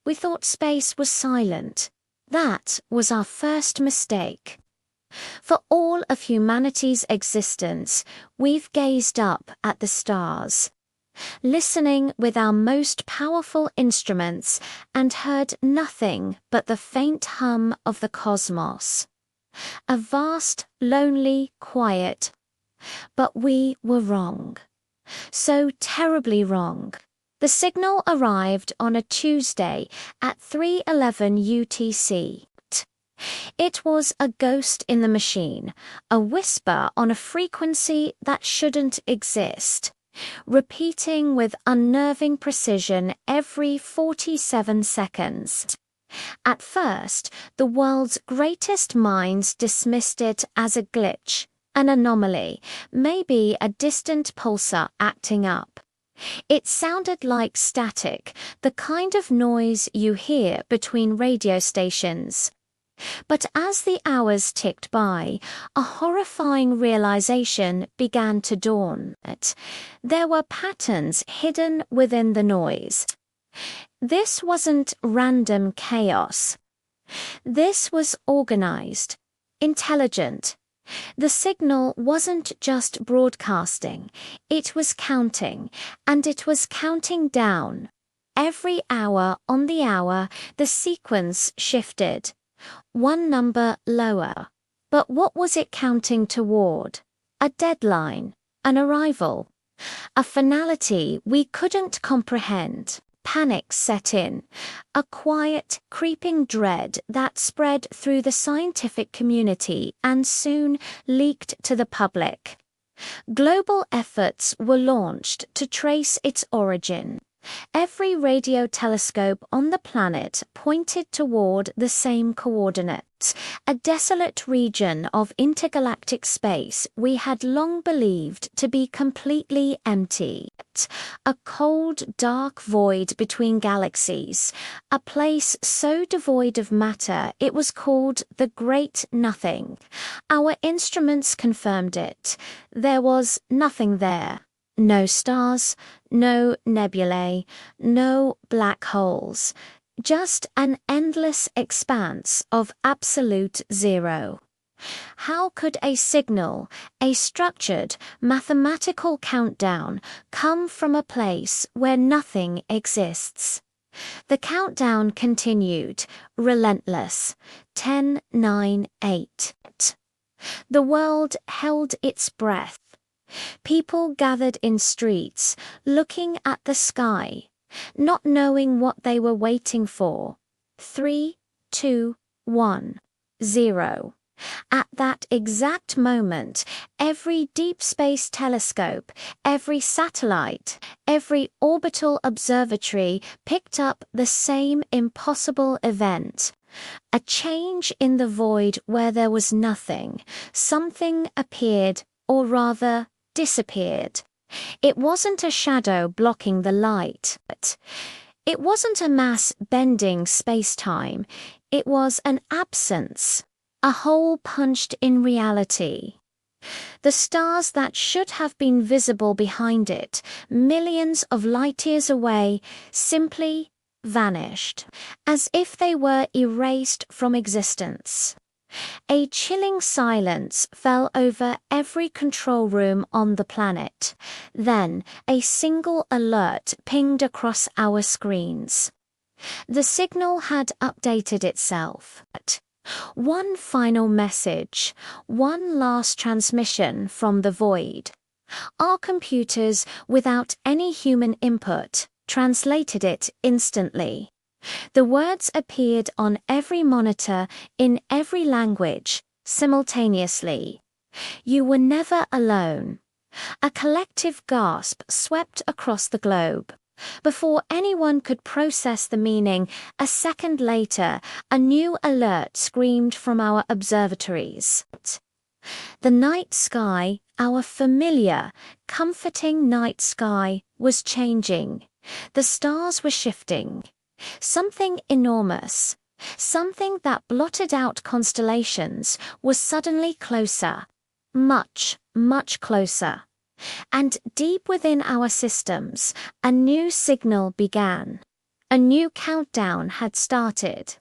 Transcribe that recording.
We thought space was silent. That was our first mistake. For all of humanity's existence, we've gazed up at the stars, listening with our most powerful instruments, and heard nothing but the faint hum of the cosmos. A vast, lonely quiet. But we were wrong. So terribly wrong. The signal arrived on a Tuesday at 3:11 UTC. It was a ghost in the machine, a whisper on a frequency that shouldn't exist, repeating with unnerving precision every 47 seconds. At first, the world's greatest minds dismissed it as a glitch, an anomaly, maybe a distant pulsar acting up. It sounded like static, the kind of noise you hear between radio stations. But as the hours ticked by, a horrifying realization began to dawn. There were patterns hidden within the noise. This wasn't random chaos. This was organized, intelligent. The signal wasn't just broadcasting, it was counting, and it was counting down. Every hour on the hour, the sequence shifted. One number lower. But what was it counting toward? A deadline, an arrival, a finality we couldn't comprehend. Panic set in, a quiet, creeping dread that spread through the scientific community and soon leaked to the public. Global efforts were launched to trace its origin. Every radio telescope on the planet pointed toward the same coordinates, a desolate region of intergalactic space we had long believed to be completely empty. A cold, dark void between galaxies, a place so devoid of matter it was called the Great Nothing. Our instruments confirmed it. There was nothing there. No stars, no nebulae, no black holes, just an endless expanse of absolute zero. How could a signal, a structured, mathematical countdown, come from a place where nothing exists? The countdown continued, relentless. 10, 9, 8. The world held its breath. People gathered in streets, looking at the sky, not knowing what they were waiting for. 3, 2, 1, 0. At that exact moment, every deep space telescope, every satellite, every orbital observatory picked up the same impossible event. A change in the void where there was nothing. Something appeared, or rather, disappeared. It wasn't a shadow blocking the light. It wasn't a mass bending space-time. It was an absence, a hole punched in reality. The stars that should have been visible behind it, millions of light years away, simply vanished, as if they were erased from existence. A chilling silence fell over every control room on the planet. Then a single alert pinged across our screens. The signal had updated itself. One final message, one last transmission from the void. Our computers, without any human input, translated it instantly. The words appeared on every monitor in every language, simultaneously. You were never alone. A collective gasp swept across the globe. Before anyone could process the meaning, a second later, a new alert screamed from our observatories. The night sky, our familiar, comforting night sky, was changing. The stars were shifting. Something enormous, something that blotted out constellations, was suddenly closer. Much, much closer. And deep within our systems, a new signal began. A new countdown had started.